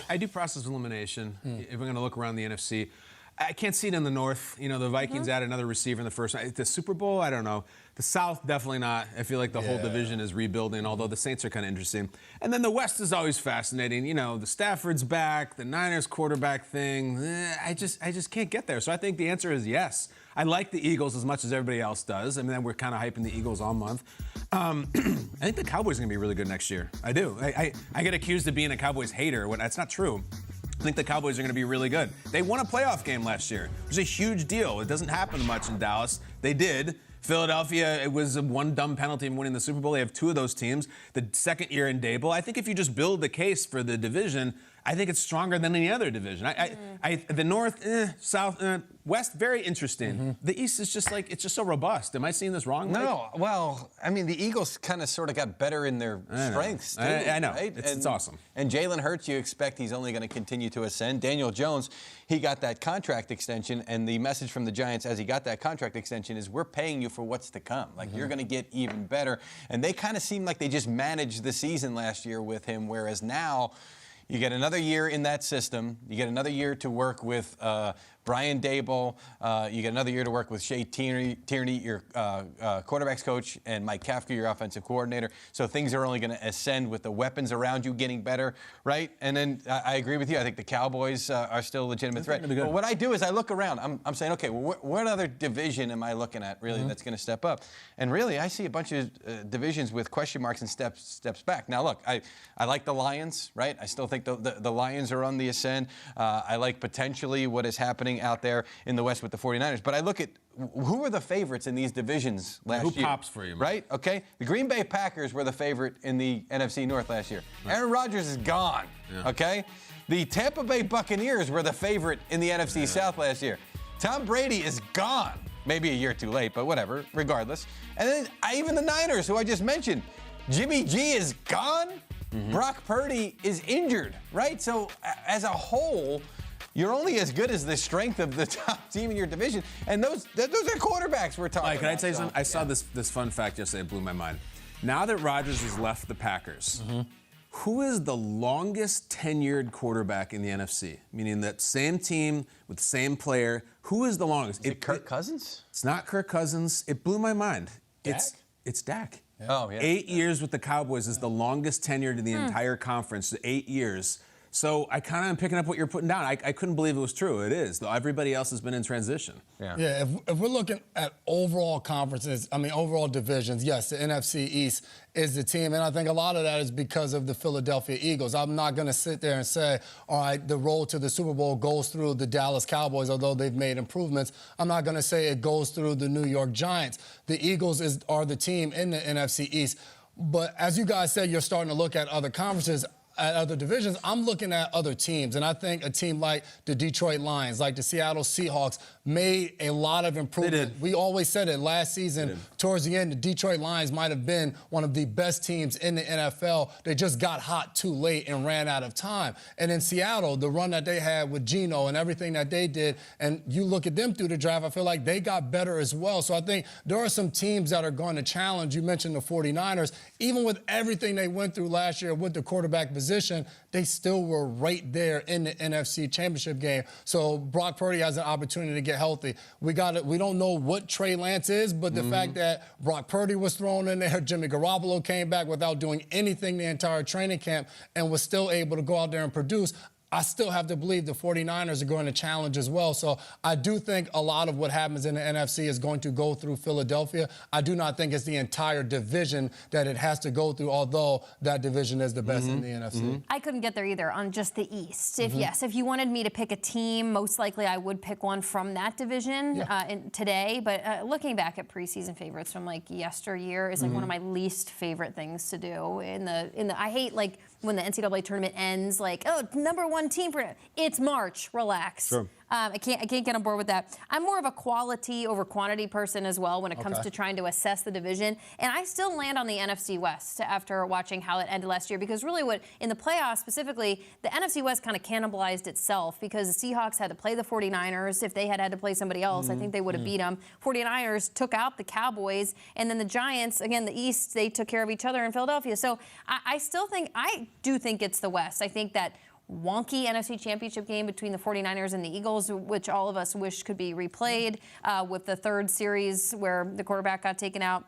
I do process elimination. If we're going to look around the NFC, I can't see it in the North. You know, the Vikings add another receiver in the first round. The Super Bowl, I don't know. The South, definitely not. I feel like the whole division is rebuilding, although the Saints are kind of interesting. And then the West is always fascinating. You know, the Stafford's back, the Niners quarterback thing. I just can't get there. So I think the answer is yes. I like the Eagles as much as everybody else does. I mean, we're kind of hyping the Eagles all month. I think the Cowboys are going to be really good next year. I do. I get accused of being a Cowboys hater. That's not true. I think the Cowboys are going to be really good. They won a playoff game last year. It was a huge deal. It doesn't happen much in Dallas. They did. Philadelphia, it was one dumb penalty in winning the Super Bowl. They have two of those teams. The second year in Dable. I think if you just build the case for the division, I think it's stronger than any other division. The North, South, West, very interesting. The East is just like, it's just so robust. Am I seeing this wrong? No, well, I mean, the Eagles kind of sort of got better in their strengths, too. I know. Right? It's awesome. And Jalen Hurts, you expect he's only going to continue to ascend. Daniel Jones, he got that contract extension, and the message from the Giants as he got that contract extension is, we're paying you for what's to come. Like, you're going to get even better. And they kind of seemed like they just managed the season last year with him, whereas now you get another year in that system. You get another year to work with Brian Dable. You get another year to work with Shea Tierney, your quarterback's coach, and Mike Kafka, your offensive coordinator. So things are only going to ascend with the weapons around you getting better, right? And then I agree with you. I think the Cowboys are still a legitimate threat. But what I do is I look around. I'm saying, okay, well, what other division am I looking at, really, that's going to step up? And really, I see a bunch of divisions with question marks and steps back. Now, look, I like the Lions, right? I still think the Lions are on the ascend. I like potentially what is happening out there in the West with the 49ers. But I look at who were the favorites in these divisions last year. Who pops for you, man? Right? Okay. The Green Bay Packers were the favorite in the NFC North last year. Aaron Rodgers is gone. Okay. The Tampa Bay Buccaneers were the favorite in the NFC South last year. Tom Brady is gone. Maybe a year too late, but whatever, regardless. And then even the Niners, who I just mentioned, Jimmy G is gone. Brock Purdy is injured, right? So as a whole, you're only as good as the strength of the top team in your division. And those are quarterbacks we're talking about. Can I tell you something? I saw this fun fact yesterday. It blew my mind. Now that Rodgers has left the Packers, who is the longest tenured quarterback in the NFC? Meaning that same team with the same player. Who is the longest? Is it Kirk Cousins? It's not Kirk Cousins. It blew my mind. Dak? It's Dak. Yeah. Oh, yeah. 8 years with the Cowboys is the longest tenured in the entire conference. 8 years. So I kind of am picking up what you're putting down. I couldn't believe it was true. It is, though. Everybody else has been in transition. Yeah. If we're looking at overall conferences, overall divisions, yes, the NFC East is the team. And I think a lot of that is because of the Philadelphia Eagles. I'm not going to sit there and say, all right, the road to the Super Bowl goes through the Dallas Cowboys, although they've made improvements. I'm not going to say it goes through the New York Giants. The Eagles are the team in the NFC East. But as you guys said, you're starting to look at other conferences, at other divisions. I'm looking at other teams, and I think a team like the Detroit Lions, like the Seattle Seahawks, made a lot of improvement. We always said it last season. Towards the end, the Detroit Lions might have been one of the best teams in the NFL. They just got hot too late and ran out of time. And in Seattle, the run that they had with Geno and everything that they did, and you look at them through the draft, I feel like they got better as well. So I think there are some teams that are going to challenge. You mentioned the 49ers. Even with everything they went through last year with the quarterback position, they still were right there in the NFC Championship game. So Brock Purdy has an opportunity to get healthy. We don't know what Trey Lance is, but the fact that Brock Purdy was thrown in there, Jimmy Garoppolo came back without doing anything the entire training camp and was still able to go out there and produce. I still have to believe the 49ers are going to challenge as well. So I do think a lot of what happens in the NFC is going to go through Philadelphia. I do not think it's the entire division that it has to go through, although that division is the best in the NFC. I couldn't get there either on just the East. If you wanted me to pick a team, most likely I would pick one from that division today. But looking back at preseason favorites from like yesteryear is like one of my least favorite things to do. I hate like when the NCAA tournament ends, like, oh, number one team for it. It's March. Relax. Sure. I can't get on board with that. I'm more of a quality over quantity person as well when it comes to trying to assess the division. And I still land on the NFC West after watching how it ended last year, because really in the playoffs specifically, the NFC West kind of cannibalized itself because the Seahawks had to play the 49ers. If they had to play somebody else, I think they would have beat them. 49ers took out the Cowboys, and then the Giants, again, the East, they took care of each other in Philadelphia. So I do think it's the West. I think that wonky NFC Championship game between the 49ers and the Eagles, which all of us wish could be replayed, with the third series where the quarterback got taken out,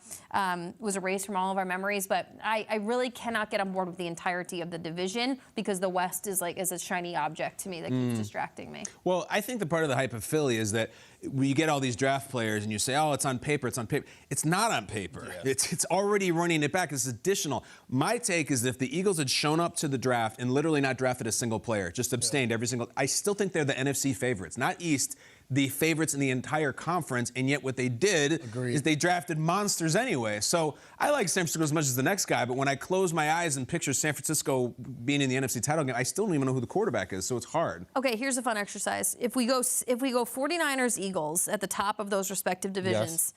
was erased from all of our memories. But I really cannot get on board with the entirety of the division because the West is a shiny object to me that keeps distracting me. Well, I think the part of the hype of Philly is that when you get all these draft players and you say, oh, it's on paper, it's on paper. It's not on paper. Yeah. It's already running it back. It's additional. My take is that if the Eagles had shown up to the draft and literally not drafted a single player, just abstained every single, I still think they're the NFC favorites, not East, the favorites in the entire conference, and yet what they did is they drafted monsters anyway. So I like San Francisco as much as the next guy, but when I close my eyes and picture San Francisco being in the NFC title game, I still don't even know who the quarterback is, so it's hard. Okay, here's a fun exercise. If we go 49ers, Eagles at the top of those respective divisions,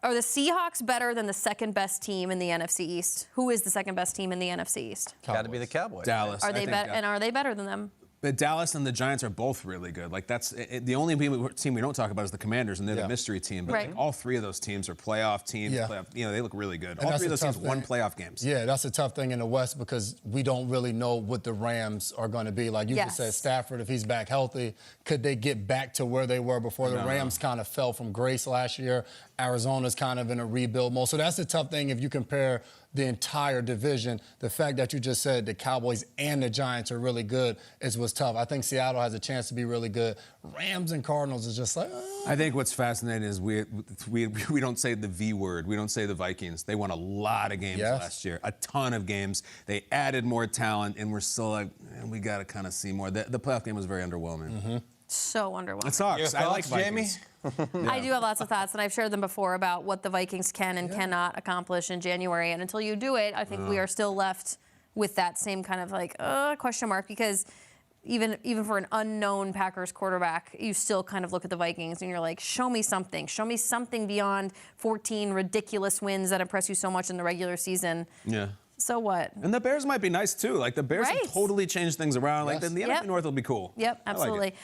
are the Seahawks better than the second best team in the NFC East? Who is the second best team in the NFC East? Got to be the Cowboys. Dallas. Are they better? And are they better than them? But Dallas and the Giants are both really good. Like that's the only team we don't talk about is the Commanders, and they're the mystery team. But like, all three of those teams are playoff teams. Playoff, they look really good. And all three of those teams won playoff games. Yeah, that's a tough thing in the West because we don't really know what the Rams are going to be. Like you just said, Stafford, if he's back healthy, could they get back to where they were before? The Rams kind of fell from grace last year. Arizona's kind of in a rebuild mode. So that's the tough thing if you compare the entire division. The fact that you just said the Cowboys and the Giants are really good is what's tough. I think Seattle has a chance to be really good. Rams and Cardinals is just like, I think what's fascinating is we don't say the V word. We don't say the Vikings. They won a lot of games last year, a ton of games. They added more talent, and we're still like, we got to kind of see more. The playoff game was very underwhelming. So underwhelming. It sucks. I like Vikings. Jamie? I do have lots of thoughts, and I've shared them before about what the Vikings can and cannot accomplish in January. And until you do it, I think we are still left with that same kind of question mark because even for an unknown Packers quarterback, you still kind of look at the Vikings and you're like, show me something. Show me something beyond 14 ridiculous wins that impress you so much in the regular season. Yeah. So what? And the Bears might be nice, too. Like, the Bears have totally changed things around. Like, the NFC North will be cool. Yep, absolutely.